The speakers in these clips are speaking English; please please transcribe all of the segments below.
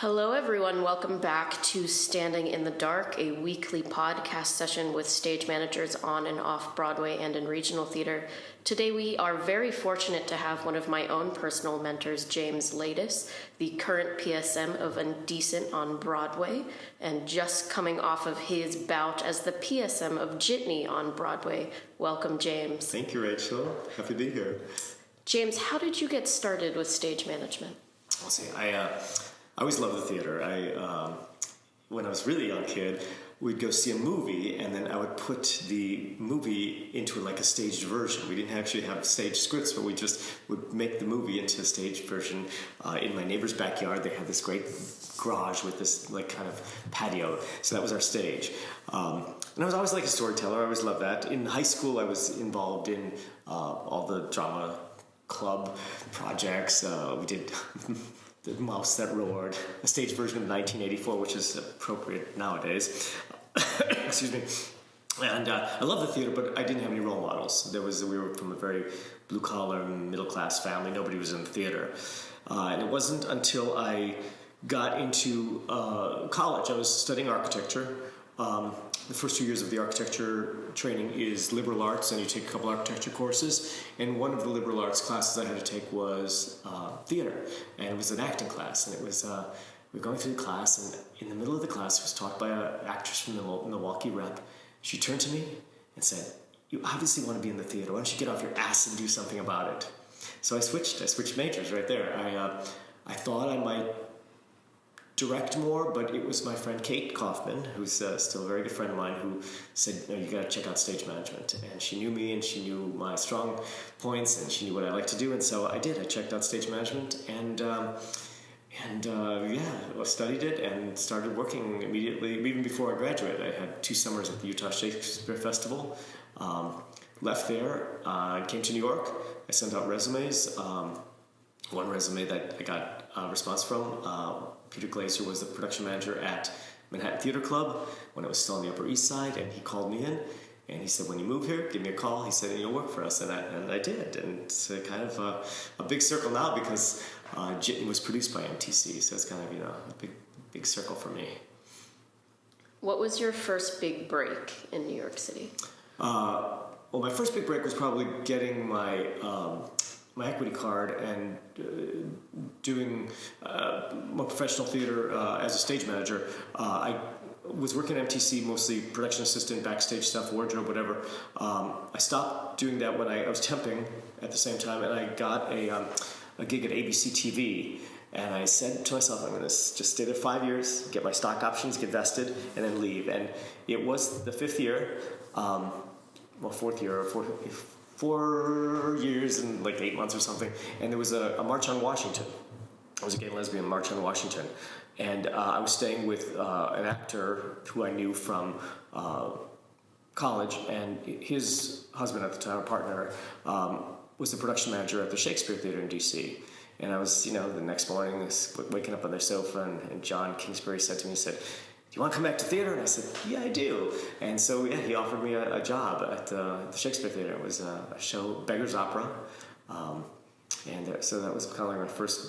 Hello, everyone. Welcome back to Standing in the Dark, a weekly podcast session with stage managers on and off Broadway and in regional theater. Today, we are very fortunate to have one of my own personal mentors, James Latus, the current PSM of Indecent on Broadway, and just coming off of his bout as the PSM of Jitney on Broadway. Welcome, James. Thank you, Rachel. Happy to be here. James, how did you get started with stage management? I'll say I always loved the theater. When I was a really young kid, we'd go see a movie, and then I would put the movie into like a staged version. We didn't actually have stage scripts, but we just would make the movie into a staged version. In my neighbor's backyard, they had this great garage with this like kind of patio, so that was our stage. And I was always like a storyteller. I always loved that. In high school, I was involved in all the drama club projects. We did The Mouse That Roared, a stage version of 1984, which is appropriate nowadays. Excuse me. And I love the theater, but I didn't have any role models. We were from a very blue-collar, middle-class family. Nobody was in the theater. And it wasn't until I got into college. I was studying architecture. The first 2 years of the architecture training is liberal arts, and you take a couple architecture courses. And one of the liberal arts classes I had to take was theater, and it was an acting class. And it was we were going through the class, and in the middle of the class, it was taught by an actress from the Milwaukee Rep. She turned to me and said, "You obviously want to be in the theater. Why don't you get off your ass and do something about it?" So I switched majors right there. I thought I might direct more, but it was my friend Kate Kaufman, who's still a very good friend of mine, who said, "No, you got to check out stage management." And she knew me, and she knew my strong points, and she knew what I like to do, and so I did. I checked out stage management, and I studied it and started working immediately. Even before I graduated, I had 2 summers at the Utah Shakespeare Festival. Left there, came to New York. I sent out resumes. One resume that I got a response from. Peter Glazer was the production manager at Manhattan Theater Club when it was still on the Upper East Side, and he called me in, and he said, "When you move here, give me a call." He said, "And you'll work for us," and I did, and it's kind of a big circle now because Jitney was produced by MTC, so it's kind of a big circle for me. What was your first big break in New York City? Well, my first big break was probably getting my equity card and doing more professional theater as a stage manager. I was working at MTC, mostly production assistant, backstage stuff, wardrobe, whatever. I stopped doing that when I was temping at the same time, and I got a gig at ABC TV. And I said to myself, I'm going to just stay there 5 years, get my stock options, get vested, and then leave. And it was the 5th year, fourth year, 4 years and like 8 months or something, and there was a March on Washington. It was a gay and lesbian March on Washington, and I was staying with an actor who I knew from college, and his husband at the time, partner, was the production manager at the Shakespeare Theater in D.C. And I was, the next morning, waking up on their sofa, and John Kingsbury said to me, he said, "Do you want to come back to theater?" And I said, "Yeah, I do." And so, he offered me a job at the Shakespeare Theater. It was a show, Beggar's Opera. So that was kind of like my first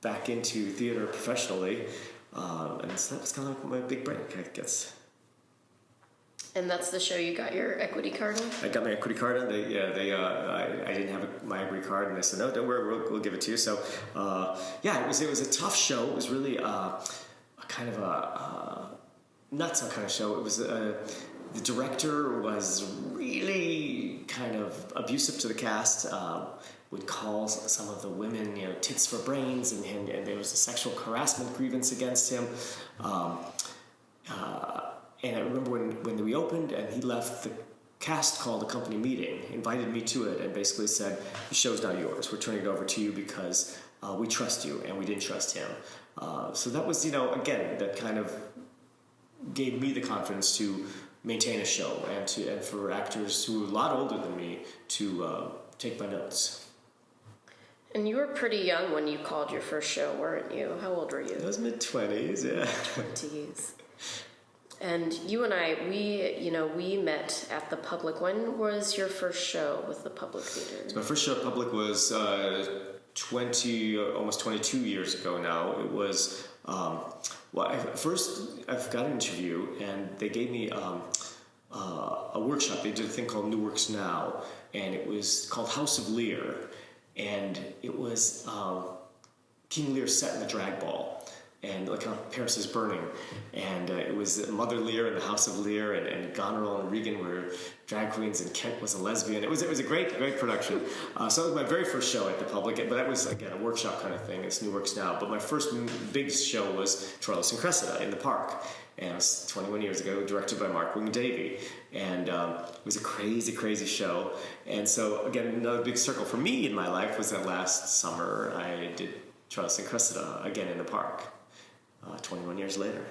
back into theater professionally. And so that was kind of like my big break, I guess. And that's the show you got your equity card on? I got my equity card on. I didn't have my equity card, and they said, "No, don't worry, we'll give it to you." So, it was a tough show. It was really kind of a not some kind of show. It was the director was really kind of abusive to the cast. Would call some of the women, tits for brains, and there was a sexual harassment grievance against him. And I remember when we opened and he left, the cast called a company meeting, invited me to it, and basically said, "The show's now yours. We're turning it over to you because we trust you, and we didn't trust him." So that was, again, that kind of gave me the confidence to maintain a show and for actors who were a lot older than me to take my notes. And you were pretty young when you called your first show, weren't you? How old were you? I was mid-20s, yeah. 20s. And you and I, we met at the Public. When was your first show with the Public Theater? So my first show at Public was 20, almost 22 years ago now. It was First I've got an interview, and they gave me a workshop. They did a thing called New Works Now, and it was called House of Lear, and it was King Lear set in the drag ball. And like Paris is Burning, and it was Mother Lear and the House of Lear, and Goneril and Regan were drag queens, and Kent was a lesbian. It was a great production. So that was my very first show at the Public, but that was again a workshop kind of thing. It's New Works Now. But my first big show was Latus and Cressida in the park, and it was 21 years ago, directed by Mark Wing Davey, and it was a crazy show. And so again, another big circle for me in my life was that last summer I did Latus and Cressida again in the park. 21 years later.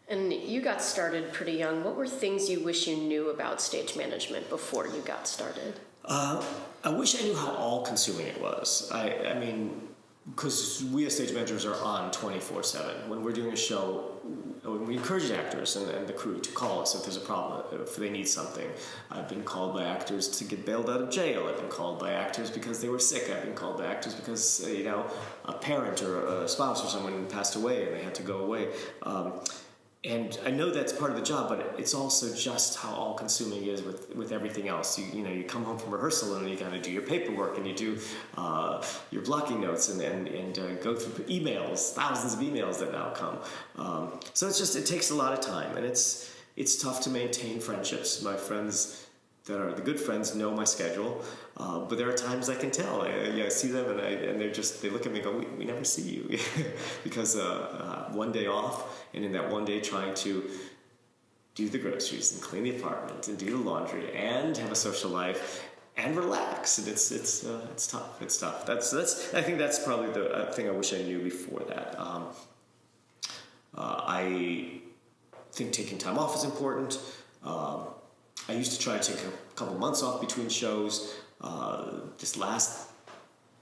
And you got started pretty young. What were things you wish you knew about stage management before you got started? I wish I knew how all-consuming it was. I mean, because we as stage managers are on 24/7. When we're doing a show, we encourage actors and the crew to call us if there's a problem, if they need something. I've been called by actors to get bailed out of jail. I've been called by actors because they were sick. I've been called by actors because, a parent or a spouse or someone passed away and they had to go away. And I know that's part of the job, but it's also just how all-consuming it is with everything else. You come home from rehearsal and you got to do your paperwork and you do your blocking notes and go through emails, thousands of emails that now come. So it takes a lot of time, and it's tough to maintain friendships. My friends that are the good friends know my schedule, but there are times I can tell. I see them and they look at me and go, we never see you, because one day off, and in that one day trying to do the groceries and clean the apartment and do the laundry and have a social life and relax, and it's tough. It's tough. I think that's probably the thing I wish I knew before that. I think taking time off is important. I used to try to take a couple months off between shows. This last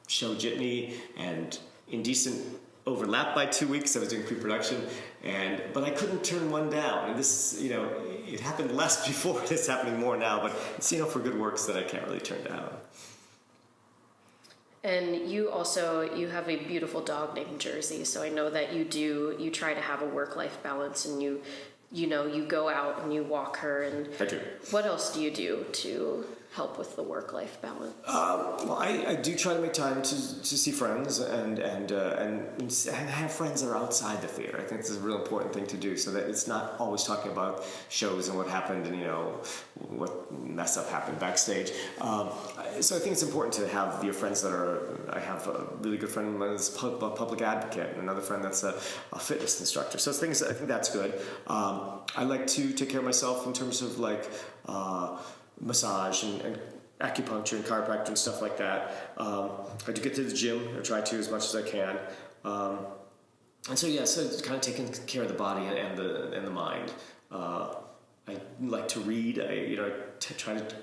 show, Jitney, and Indecent overlapped by 2 weeks. I was doing pre-production, but I couldn't turn one down. And this, it happened less before. It's happening more now, but it's, for good works that I can't really turn down. And you have a beautiful dog named Jersey, so I know that you try to have a work-life balance, and you go out and you walk her. And I do. What else do you do to help with the work-life balance? Well, I do try to make time to see friends and have friends that are outside the theater. I think this is a real important thing to do, so that it's not always talking about shows and what happened and what mess up happened backstage. So I think it's important to have your friends that are. I have a really good friend of mine that's a public advocate, and another friend that's a fitness instructor. So I think that's good. I like to take care of myself in terms of massage and acupuncture and chiropractor and stuff like that. I do get to the gym, or try to as much as I can. And so it's kind of taking care of the body and the mind. I like to read. I try to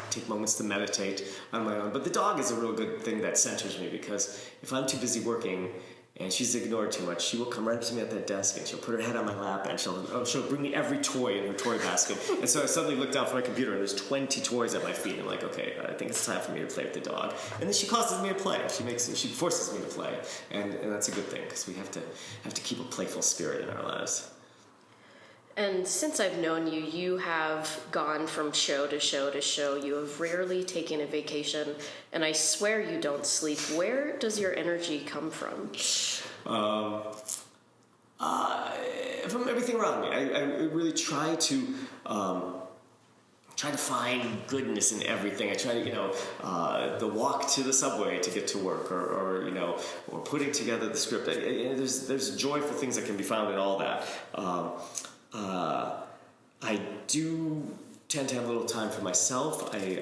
take moments to meditate on my own. But the dog is a real good thing that centers me, because if I'm too busy working and she's ignored too much, she will come right up to me at that desk and she'll put her head on my lap and she'll bring me every toy in her toy basket. And so I suddenly look down from my computer and there's 20 toys at my feet. I'm like, okay, I think it's time for me to play with the dog. And then she causes me to play. She forces me to play, and that's a good thing, because we have to keep a playful spirit in our lives. And since I've known you, you have gone from show to show to show. You have rarely taken a vacation, and I swear you don't sleep. Where does your energy come from? From everything around me. I really try to find goodness in everything. I try to, the walk to the subway to get to work, or putting together the script. There's joyful things that can be found in all that. I do tend to have a little time for myself. I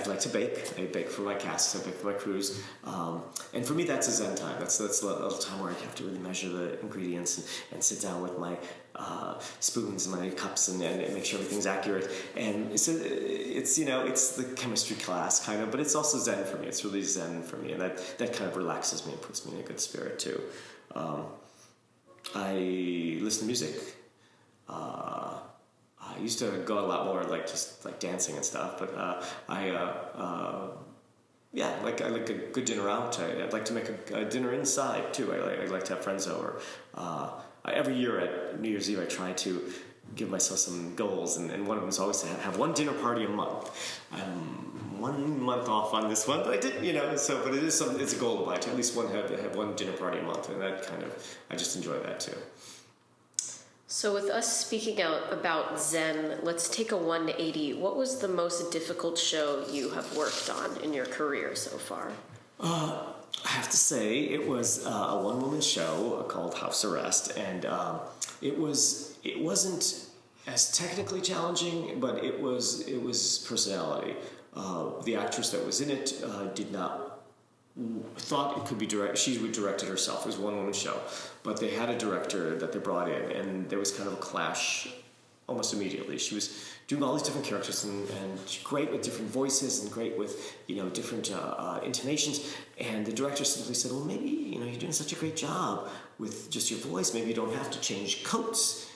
like to bake. I bake for my cast. I bake for my crews. And for me, that's a zen time. That's a little time where I have to really measure the ingredients and sit down with my spoons and my cups and make sure everything's accurate. And so it's the chemistry class kind of, but it's also zen for me. It's really zen for me, and that kind of relaxes me and puts me in a good spirit too. I listen to music. I used to go a lot more just dancing and stuff, but I yeah, I like a good dinner out. I'd like to make a dinner inside too. I like to have friends over. Every year at New Year's Eve, I try to give myself some goals, and one of them is always to have one dinner party a month. I'm 1 month off on this one, but I didn't, but it is something. It's a goal of mine to at least have one dinner party a month, and that I just enjoy that too. So with us speaking out about Zen, let's take a 180. What was the most difficult show you have worked on in your career so far? I have to say it was a one-woman show called House Arrest, and it wasn't as technically challenging, but it was personality. The actress that was in it thought it could be direct. She would direct it herself. It was a one-woman show, but they had a director that they brought in, and there was kind of a clash almost immediately. She was doing all these different characters, and she's great with different voices and great with different intonations. And the director simply said, "Well, maybe you're doing such a great job with just your voice. Maybe you don't have to change coats."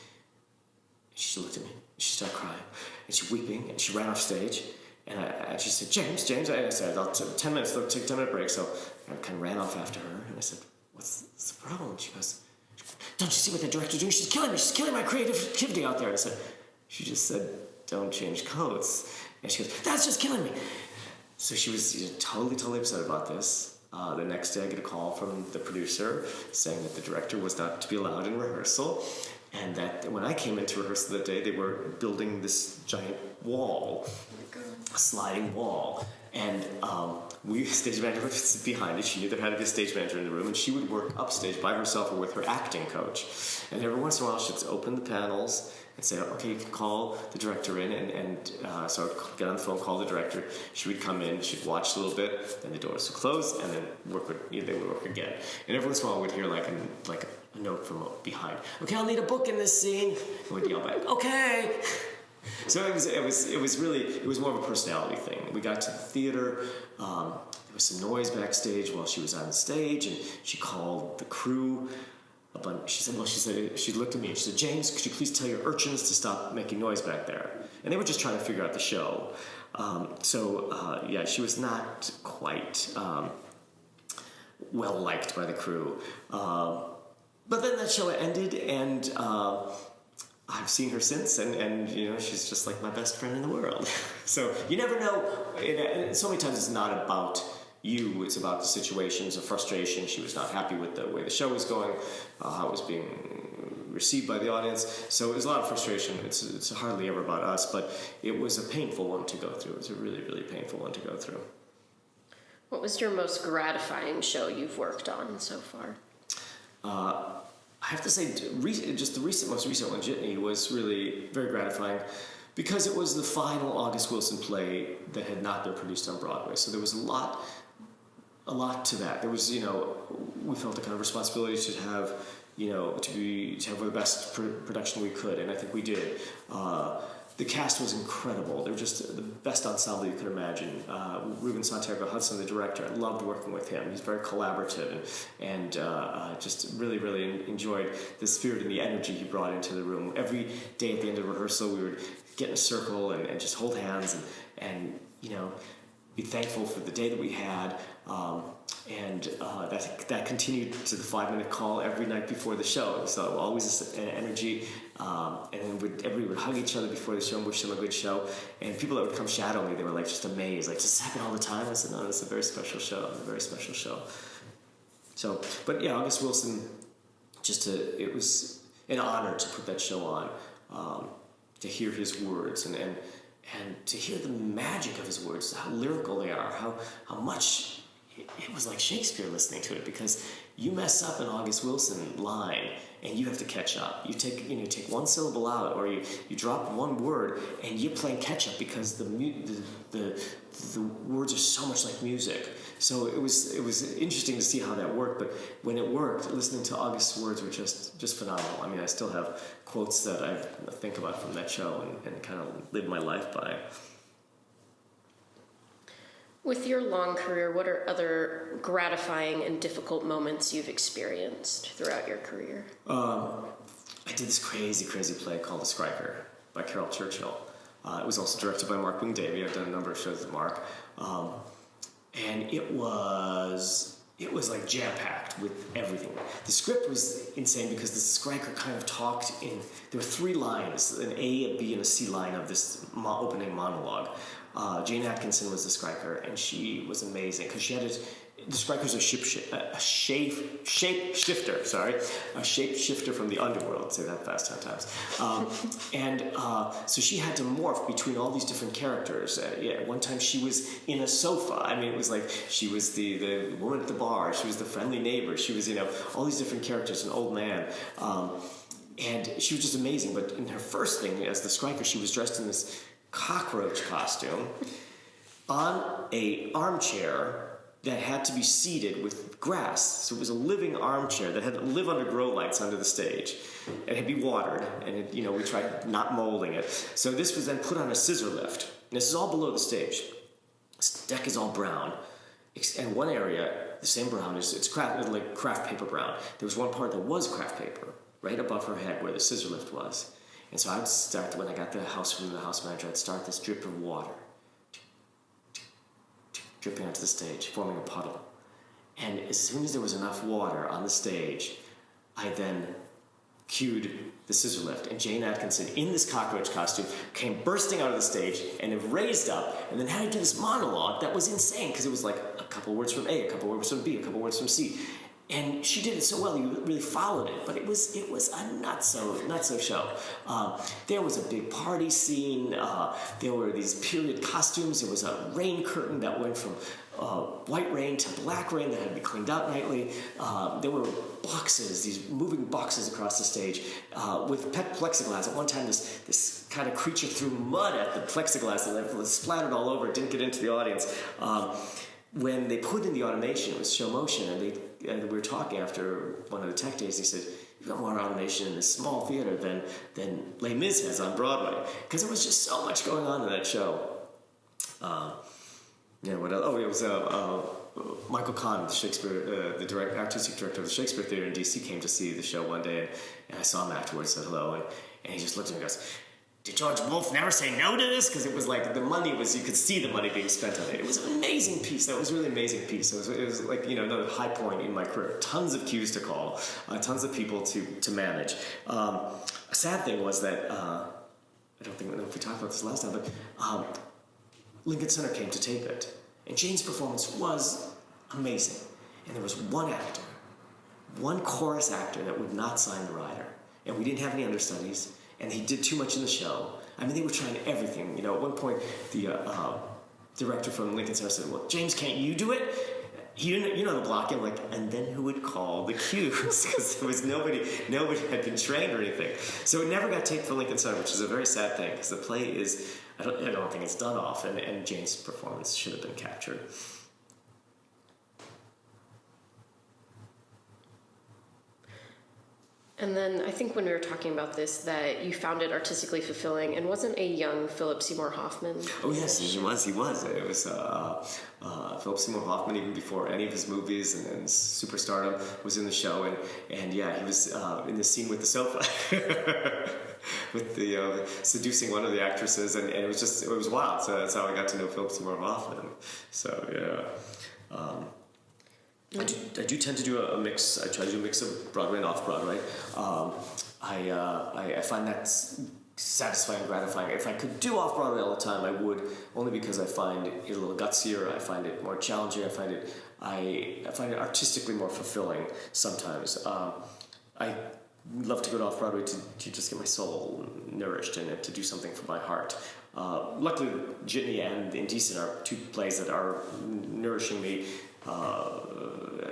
And she looked at me. She started crying, and she weeping, and she ran off stage. And she said, James, I said, I'll take 10 minutes, take a 10-minute break. So I kind of ran off after her, and I said, what's the problem? And she goes, don't you see what the director's doing? She's killing me. She's killing my creativity out there. And I said, she just said, don't change coats. And she goes, that's just killing me. So she was totally upset about this. The next day I get a call from the producer saying that the director was not to be allowed in rehearsal, and that when I came into rehearsal that day, they were building this giant wall, a sliding wall, and stage manager was behind it. She knew there had to be a stage manager in the room, and she would work upstage by herself or with her acting coach. And every once in a while, she'd open the panels and say, okay, you can call the director in, and so I'd get on the phone, call the director. She would come in, she'd watch a little bit, then the doors would close, and then they would work again. And every once in a while, we'd hear like a note from behind. Okay, I'll need a book in this scene. And we'd yell back, okay. So it was more of a personality thing. We got to the theater. There was some noise backstage while she was on stage, and she called the crew. She looked at me and she said, James, could you please tell your urchins to stop making noise back there? And they were just trying to figure out the show. She was not quite well liked by the crew. But then that show ended, and I've seen her since, and she's just like my best friend in the world. So you never know. And so many times it's not about you, it's about the situations of frustration. She was not happy with the way the show was going, how it was being received by the audience. So it was a lot of frustration. It's hardly ever about us, but it was a painful one to go through. It was a really, really painful one to go through. What was your most gratifying show you've worked on so far? I have to say, just the most recent one, Jitney, was really very gratifying because it was the final August Wilson play that had not been produced on Broadway. So there was a lot to that. There was, we felt a kind of responsibility to have, to have the best production we could, and I think we did. The cast was incredible. They were just the best ensemble you could imagine. Ruben Santiago Hudson, the director, I loved working with him. He's very collaborative, and just really, really enjoyed the spirit and the energy he brought into the room. Every day at the end of rehearsal, we would get in a circle and just hold hands and be thankful for the day that we had. That continued to the 5-minute call every night before the show. So always an energy, and then everybody would hug each other before the show and wish them a good show. And people that would come shadow me, they were like just amazed, like, does this happen all the time? I said, no, it's a very special show, a very special show. So, but yeah, August Wilson, it was an honor to put that show on, to hear his words and to hear the magic of his words, how lyrical they are, how much it was like Shakespeare listening to it, because you mess up an August Wilson line and you have to catch up. You take one syllable out, or you drop one word, and you're playing catch up because the words are so much like music. So it was interesting to see how that worked. But when it worked, listening to August's words were just phenomenal. I mean, I still have quotes that I think about from that show and kind of live my life by. With your long career, what are other gratifying and difficult moments you've experienced throughout your career? I did this crazy play called The Skriker by Carol Churchill. It was also directed by Mark Wing Davey. I've done a number of shows with Mark. and it was like jam-packed with everything. The script was insane because the Skriker kind of talked in, there were 3 lines, an A, a B, and a C line of this opening monologue. Jane Atkinson was the Skriker, and she was amazing because she had the Skriker's a shapeshifter from the underworld. Say that fast 10 times. So she had to morph between all these different characters. One time she was in a sofa. I mean, it was like she was the woman at the bar. She was the friendly neighbor. She was, all these different characters, an old man. And she was just amazing. But in her first thing as the Skriker, she was dressed in this cockroach costume on a armchair that had to be seated with grass. So it was a living armchair that had to live under grow lights under the stage. It had to be watered, and we tried not molding it. So this was then put on a scissor lift. And this is all below the stage. This deck is all brown. And one area, the same brown, it's craft paper brown. There was one part that was craft paper, right above her head where the scissor lift was. And so I'd start, when I got the house from the house manager, I'd start this drip of water dripping onto the stage, forming a puddle. And as soon as there was enough water on the stage, I then cued the scissor lift. And Jane Atkinson, in this cockroach costume, came bursting out of the stage and it raised up and then had to do this monologue that was insane because it was like a couple words from A, a couple words from B, a couple words from C. And she did it so well, you really followed it. But it was a not so show. There was a big party scene. There were these period costumes. There was a rain curtain that went from white rain to black rain that had to be cleaned out nightly. There were boxes, these moving boxes across the stage with plexiglass. At one time, this kind of creature threw mud at the plexiglass and it splattered all over. It didn't get into the audience. When they put in the automation, it was show motion, and we were talking after one of the tech days. He said, "You've got more automation in this small theater than Les Mis has on Broadway," because there was just so much going on in that show. What else? Oh, it was Michael Kahn, the Shakespeare, the artistic director of the Shakespeare Theater in D.C., came to see the show one day, and I saw him afterwards, said hello, and he just looked at me and goes, "Did George Wolfe never say no to this?" Because it was like the money was, you could see the money being spent on it. It was an amazing piece. That was a really amazing piece. It was like, another high point in my career. Tons of cues to call, tons of people to manage. A sad thing was that, I don't know if we talked about this last time, but Lincoln Center came to tape it. And Jane's performance was amazing. And there was one actor, one chorus actor that would not sign the rider. And we didn't have any understudies. And he did too much in the show. I mean, they were trying everything. At one point, the director from Lincoln Center said, "Well, James, can't you do it?" The block. I'm like, and then who would call the cues? Because there was nobody had been trained or anything. So it never got taped for Lincoln Center, which is a very sad thing, because the play is, I don't think it's done often, and Jane's performance should have been captured. And then I think when we were talking about this, that you found it artistically fulfilling, and wasn't a young Philip Seymour Hoffman? Oh yes, he was. It was Philip Seymour Hoffman, even before any of his movies and superstardom, was in the show, and yeah, he was in the scene with the sofa, with the seducing one of the actresses, and it was wild. So that's how I got to know Philip Seymour Hoffman. So yeah. I do tend to do a mix. I try to do a mix of Broadway and off-Broadway. I find that satisfying and gratifying. If I could do off-Broadway all the time, I would, only because I find it a little gutsier. I find it more challenging. I find it artistically more fulfilling sometimes. I love to go to off-Broadway to just get my soul nourished and to do something for my heart. Luckily, Jitney and Indecent are two plays that are nourishing me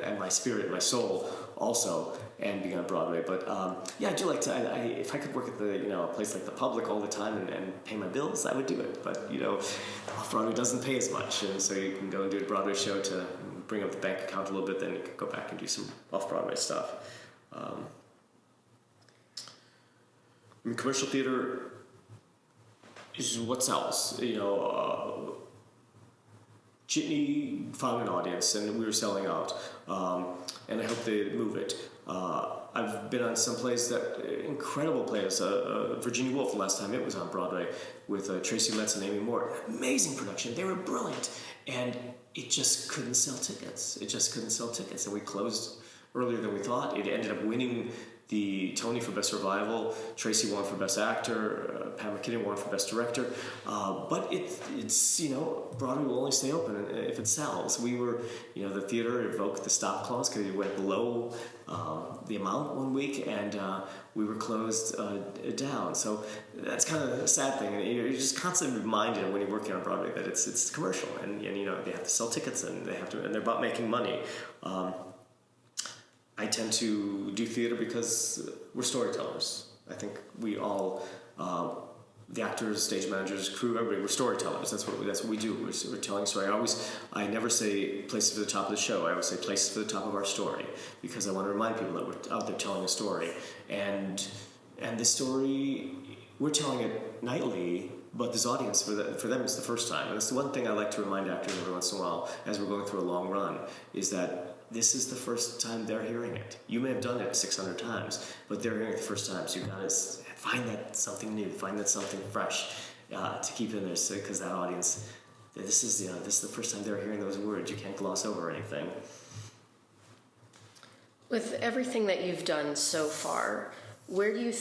and my spirit, my soul also, and being on Broadway. But yeah, I do like to. If I could work at a place like the Public all the time and pay my bills, I would do it. But off Broadway doesn't pay as much, and so you can go and do a Broadway show to bring up the bank account a little bit. Then you can go back and do some off Broadway stuff. Commercial theater is what sells. Jitney found an audience, and we were selling out, and I hope they move it. I've been on some plays incredible plays. Virginia Woolf, the last time it was on Broadway, with Tracy Letts and Amy Moore. Amazing production. They were brilliant. And it just couldn't sell tickets. And we closed earlier than we thought. It ended up winning the Tony for Best Revival. Tracy won for Best Actor. Pat McKinnon won for Best Director. But it's Broadway will only stay open if it sells. We were, the theater invoked the stop clause because it went below the amount one week, and we were closed down. So that's kind of a sad thing. And you're just constantly reminded when you're working on Broadway that it's commercial, and they have to sell tickets, and they're about making money. I tend to do theater because we're storytellers. I think we all, the actors, stage managers, crew, everybody, we're storytellers. That's what we do. We're telling a story. I never say places for the top of the show. I always say places for the top of our story, because I want to remind people that we're out there telling a story. And this story, we're telling it nightly, but this audience, for them, it's the first time. And it's the one thing I like to remind actors every once in a while as we're going through a long run, is that this is the first time they're hearing it. You may have done it 600 times, but they're hearing it the first time. So you've got to find that something new, find that something fresh to keep in there, because that audience, this is the first time they're hearing those words. You can't gloss over anything. With everything that you've done so far, where do you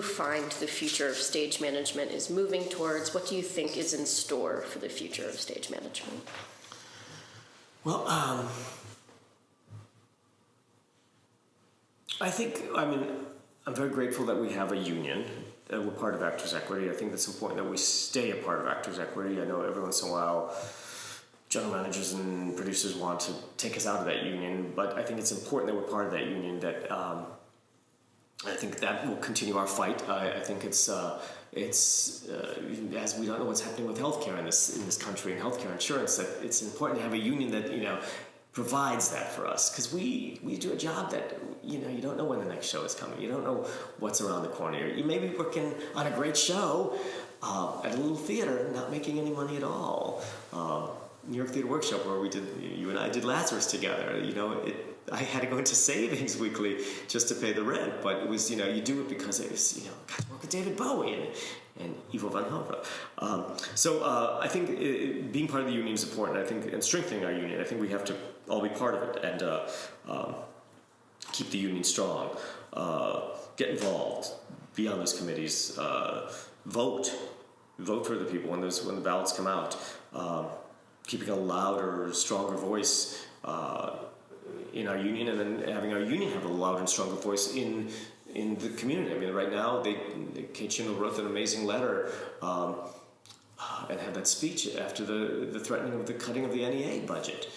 find the future of stage management is moving towards? What do you think is in store for the future of stage management? Well, I'm very grateful that we have a union. We're part of Actors Equity. I think it's important that we stay a part of Actors Equity. I know every once in a while general managers and producers want to take us out of that union, but I think it's important that we're part of that union, that I think that will continue our fight. I think it's as we don't know what's happening with healthcare in this country and healthcare insurance, that it's important to have a union that provides that for us, because we do a job that you don't know when the next show is coming. You don't know what's around the corner. You may be working on a great show at a little theater, not making any money at all. New York Theater Workshop, where you and I did Latus together. I had to go into savings weekly just to pay the rent, but it was, you do it because it was, got to work with David Bowie and Ivo van Hove. So I think being part of the union is important. I think, and strengthening our union, I think we have to all be part of it and keep the union strong. Get involved, be on those committees, vote for the people when the ballots come out. Keeping a louder, stronger voice in our union, and then having our union have a louder and stronger voice in the community. Right now, Kate Schindler wrote an amazing letter and had that speech after the threatening of the cutting of the NEA budget.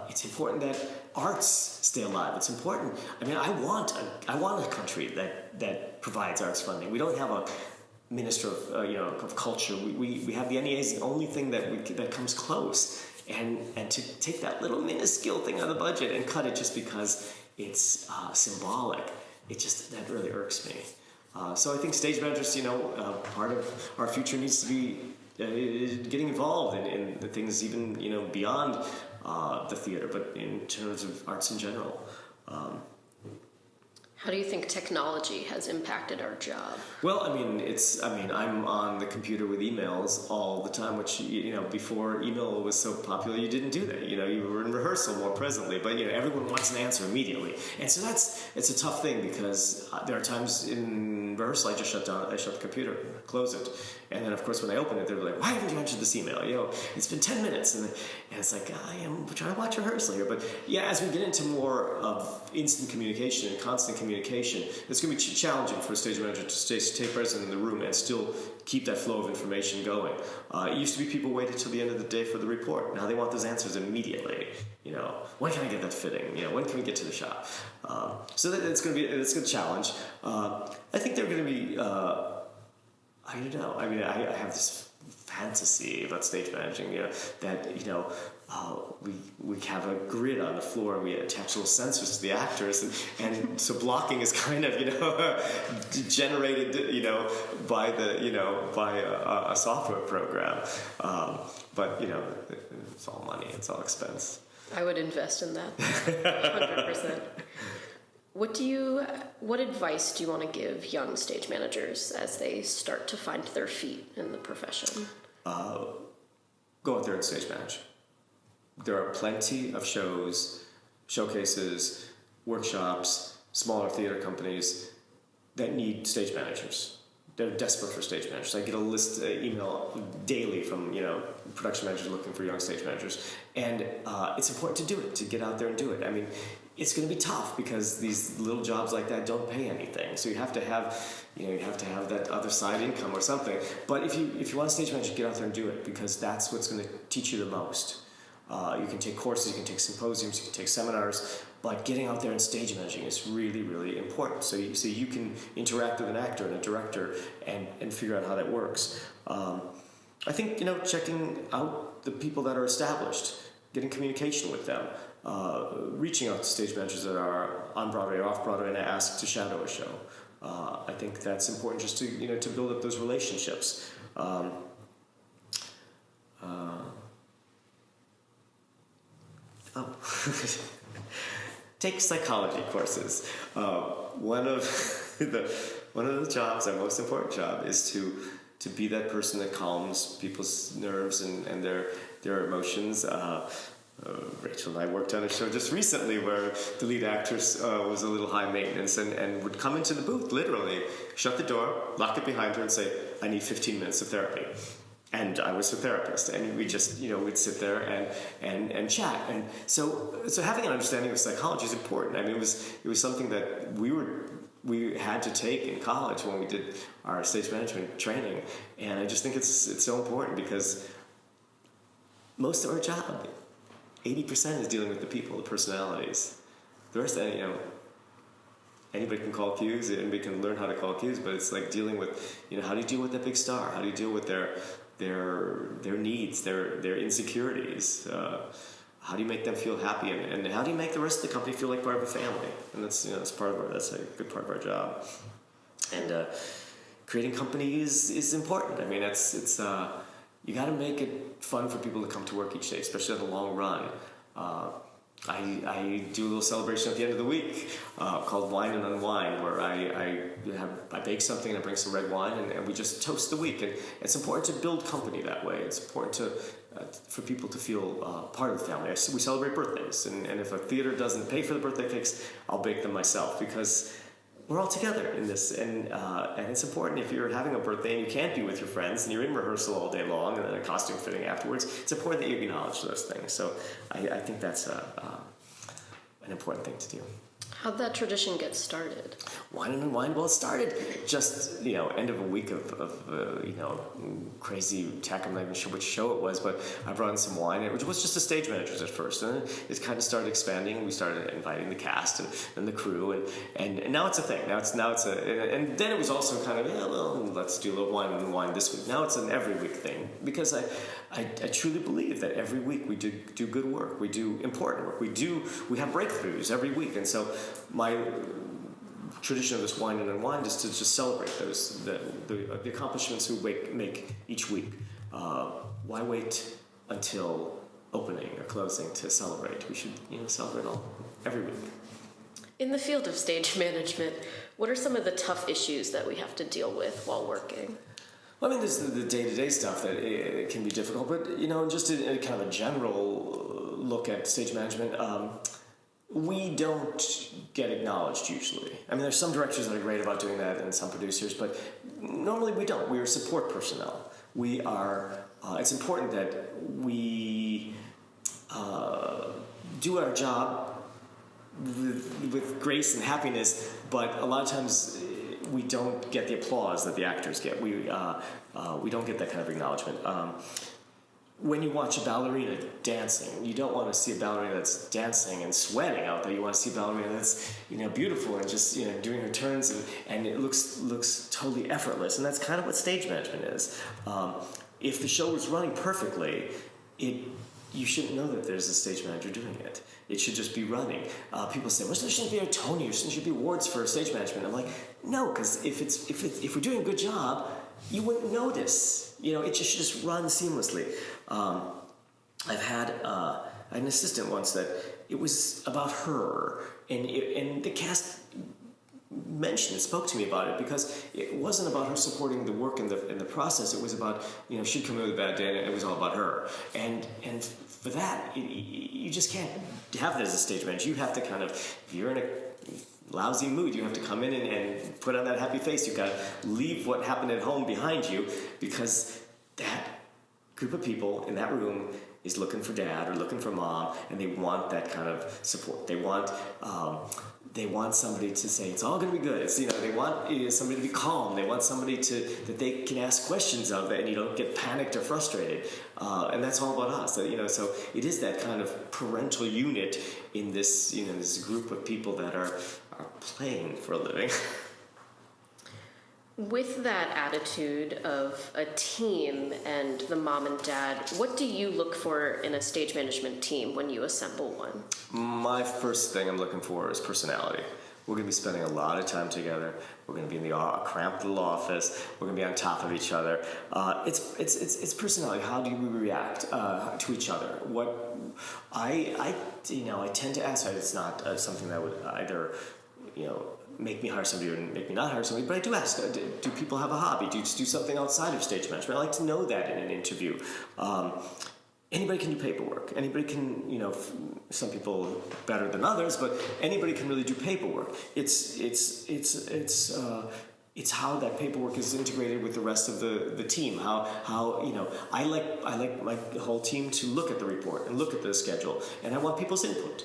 It's important that arts stay alive. It's important. I want a country that provides arts funding. We don't have a minister of culture. We have the NEA is the only thing that comes close. And to take that little minuscule thing out of the budget and cut it just because it's symbolic, that really irks me. So I think stage managers, part of our future needs to be getting involved in the things even beyond the theater, but in terms of arts in general. How do you think technology has impacted our job? Well, I'm on the computer with emails all the time, which, before email was so popular, you didn't do that. You were in rehearsal more presently, but, everyone wants an answer immediately. And so it's a tough thing, because there are times in rehearsal I shut the computer, close it. And then, of course, when I open it, they're like, why haven't you answered this email? It's been 10 minutes. And it's like, I am trying to watch rehearsal here. But yeah, as we get into more of instant communication and constant communication, it's going to be challenging for a stage manager to stay present in the room and still keep that flow of information going. It used to be people waited till the end of the day for the report. Now they want those answers immediately. When can I get that fitting? When can we get to the shop? So it's going to challenge. I think they're going to be... I don't know. I have this fantasy about stage managing, that, we have a grid on the floor and we attach little sensors to the actors, and so blocking is kind of, generated, by a software program. But, it's all money, it's all expense. I would invest in that, 100%. What advice do you want to give young stage managers as they start to find their feet in the profession? Go out there and stage manage. There are plenty of shows, showcases, workshops, smaller theater companies that need stage managers. They're desperate for stage managers. I get a email daily from production managers looking for young stage managers, and it's important to do it, to get out there and do it. I mean, it's going to be tough because these little jobs like that don't pay anything. So you have to have that other side income or something. But if you want a stage manager, get out there and do it, because that's what's going to teach you the most. You can take courses, you can take symposiums, you can take seminars, but getting out there and stage managing is really, really important. So you can interact with an actor and a director and figure out how that works. I think, checking out the people that are established, getting communication with them, reaching out to stage managers that are on Broadway or off Broadway and ask to shadow a show. I think that's important, just to build up those relationships. Take psychology courses. One of the jobs, our most important job, is to be that person that calms people's nerves and their emotions. Rachel and I worked on a show just recently where the lead actress was a little high maintenance and would come into the booth, literally, shut the door, lock it behind her, and say, "I need 15 minutes of therapy." And I was her therapist, and we just, we'd sit there and chat. And so having an understanding of psychology is important. I mean, it was something that we had to take in college when we did our stage management training. And I just think it's so important, because most of our job, 80%, is dealing with the people, the personalities. The rest, anybody can call cues, anybody can learn how to call cues, but it's like dealing with, how do you deal with that big star? How do you deal with their needs, their insecurities? How do you make them feel happy, and how do you make the rest of the company feel like part of a family? And that's that's a good part of our job. And creating companies is important. I mean, it's you got to make it fun for people to come to work each day, especially in the long run. I do a little celebration at the end of the week called Wine and Unwind, where I bake something and I bring some red wine, and we just toast the week. And it's important to build company that way. It's important for people to feel part of the family. We celebrate birthdays, and if a theater doesn't pay for the birthday cakes, I'll bake them myself, because we're all together in this, and it's important. If you're having a birthday and you can't be with your friends and you're in rehearsal all day long and then a costume fitting afterwards, it's important that you acknowledge those things. So I think that's an important thing to do. How'd that tradition get started? Wine and Unwind, well, it started just, end of a week of crazy tech. I'm not even sure which show it was, but I brought in some wine, which was just the stage managers at first. And then it kind of started expanding. We started inviting the cast and the crew, and now it's a thing. And then it was also kind of, let's do a little Wine and Unwind this week. Now it's an every week thing, because I truly believe that every week we do good work. We do important work. We have breakthroughs every week. And so my tradition of this Wine and Unwind is to just celebrate the accomplishments we make each week. Why wait until opening or closing to celebrate? We should celebrate every week. In the field of stage management, what are some of the tough issues that we have to deal with while working? Well, I mean, there's the day-to-day stuff that it can be difficult, but just in kind of a general look at stage management, we don't get acknowledged usually. I mean, there's some directors that are great about doing that, and some producers, but normally we don't. We are support personnel. We are. It's important that we do our job with grace and happiness, but a lot of times we don't get the applause that the actors get. We don't get that kind of acknowledgement. When you watch a ballerina dancing, you don't want to see a ballerina that's dancing and sweating out there. You want to see a ballerina that's beautiful and just doing her turns and it looks totally effortless. And that's kind of what stage management is. If the show was running perfectly, you shouldn't know that there's a stage manager doing it. It should just be running. People say, well, there shouldn't be a Tony, there shouldn't be awards for stage management. I'm like, no, because if we're doing a good job, you wouldn't notice. It should just run seamlessly. I had an assistant once that it was about her, and the cast spoke to me about it, because it wasn't about her supporting the work in the process. It was about, she'd come in with a bad day, and it was all about her. And for that, you just can't have it as a stage manager. You have to kind of, if you're in a lousy mood, you have to come in and put on that happy face. You've got to leave what happened at home behind you, because that group of people in that room is looking for dad or looking for mom, and they want that kind of support. They want somebody to say it's all going to be good. They want somebody to be calm. They want somebody that they can ask questions of, and you don't get panicked or frustrated. And that's all about us. So it is that kind of parental unit in this this group of people that are playing for a living. With that attitude of a team and the mom and dad, what do you look for in a stage management team when you assemble one? My first thing I'm looking for is personality. We're going to be spending a lot of time together. We're going to be in the cramped little office. We're going to be on top of each other. It's personality. How do we react to each other? What I tend to ask. It's not something that would either make me hire somebody or make me not hire somebody, but I do ask, do people have a hobby? Do you do something outside of stage management? I like to know that in an interview. Anybody can do paperwork. Anybody can, some people better than others, but anybody can really do paperwork. It's how that paperwork is integrated with the rest of the team. How I like my whole team to look at the report and look at the schedule, and I want people's input.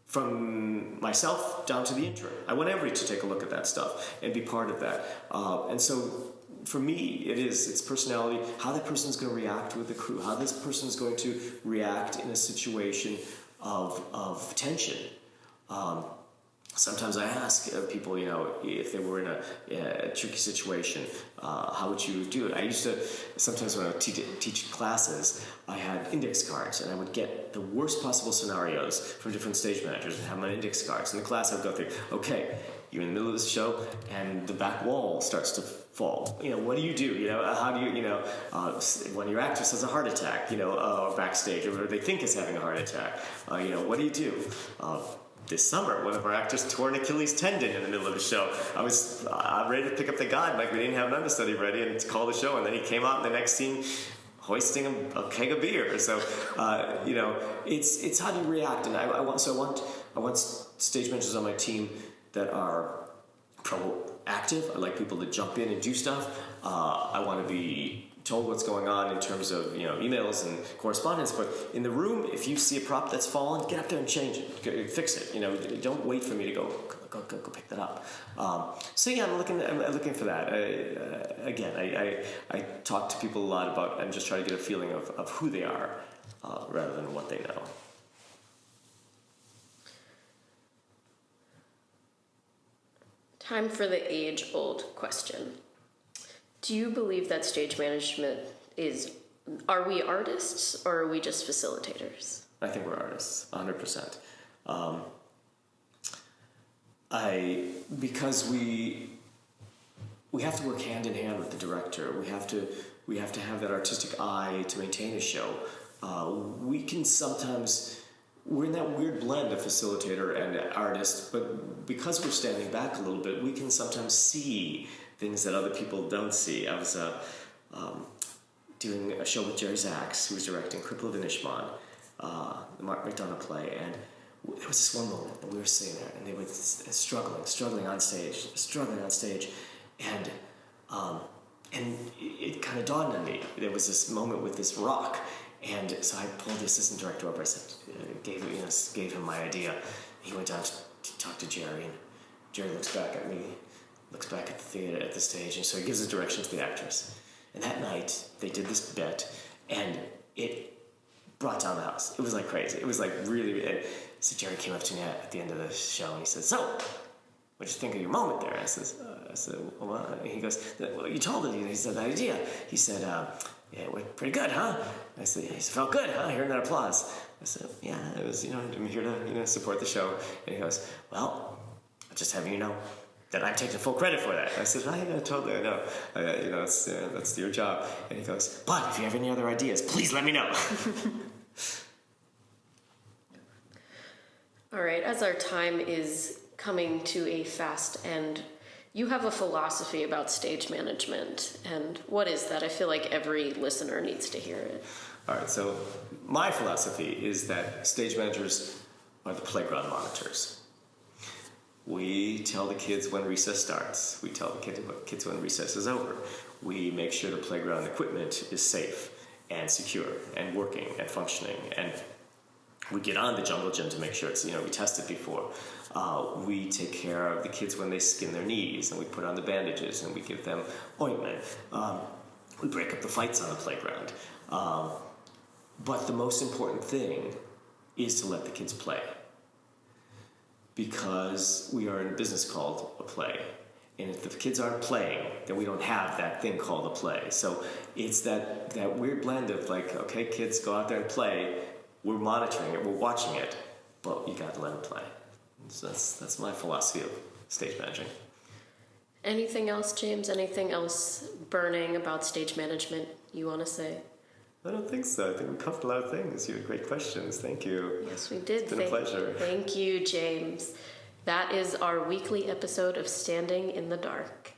From myself down to the intern. I want everybody to take a look at that stuff and be part of that. And so for me, it's personality, how that person's going to react with the crew, how this person's going to react in a situation of tension. Sometimes I ask people, if they were in a tricky situation, how would you do it? I used to, sometimes when I would teach classes, I had index cards, and I would get the worst possible scenarios from different stage managers and have my index cards. In the class, I would go through, okay, you're in the middle of this show, and the back wall starts to fall. What do you do? How do you, when your actress has a heart attack, or backstage, or they think is having a heart attack, what do you do? This summer, one of our actors tore an Achilles tendon in the middle of the show. I was ready to pick up the gun, like we didn't have an understudy ready, and to call the show, and then he came out in the next scene hoisting a keg of beer. So, it's how do you react, and I want stage managers on my team that are proactive. I like people to jump in and do stuff. I want to be told what's going on in terms of emails and correspondence, but in the room, if you see a prop that's fallen, get up there and change it, fix it. Don't wait for me to go pick that up. So yeah, I'm looking for that. I talk to people a lot about, and just try to get a feeling of who they are rather than what they know. Time for the age-old question. Do you believe that stage management are we artists, or are we just facilitators? I think we're artists, 100%. Because we have to work hand in hand with the director. We have to have that artistic eye to maintain a show. We can sometimes, we're in that weird blend of facilitator and artist, but because we're standing back a little bit, we can sometimes see things that other people don't see. I was doing a show with Jerry Zaks, who was directing Cripple of Inishmaan, the Mark McDonough play, and there was this one moment that we were sitting there, and they were struggling on stage, and it kind of dawned on me. There was this moment with this rock, and so I pulled the assistant director over. I said, gave him my idea. He went down to talk to Jerry, and Jerry looks back at me, looks back at the theater, at the stage, and so he gives the direction to the actress. And that night, they did this bit, and it brought down the house. It was like crazy. It was like really. So Jerry came up to me at the end of the show, and he said, "So, what'd you think of your moment there?" I said, "Well," he goes, "Well, you told it." He said, "That idea." He said, "Yeah, it went pretty good, huh?" I said, "Yeah, it felt good, huh? Hearing that applause." I said, "Yeah, it was. I'm here to support the show." And he goes, "Well, I'm just having you know that I'm taking full credit for that." I said, "I totally know. That's your job." And he goes, "But if you have any other ideas, please let me know." All right, as our time is coming to a fast end, you have a philosophy about stage management. And what is that? I feel like every listener needs to hear it. All right, so my philosophy is that stage managers are the playground monitors. We tell the kids when recess starts. We tell the kids when recess is over. We make sure the playground equipment is safe and secure and working and functioning. And we get on the jungle gym to make sure it's, we test it before. We take care of the kids when they skin their knees, and we put on the bandages, and we give them ointment. We break up the fights on the playground. But the most important thing is to let the kids play. Because we are in a business called a play. And if the kids aren't playing, then we don't have that thing called a play. So it's that weird blend of like, okay, kids, go out there and play. We're monitoring it, we're watching it, but you got to let them play. So that's my philosophy of stage managing. Anything else, James? Anything else burning about stage management you want to say? I don't think so. I think we covered a lot of things. You had great questions. Thank you. Yes, we did. It's been a pleasure. Thank you, James. That is our weekly episode of Standing in the Dark.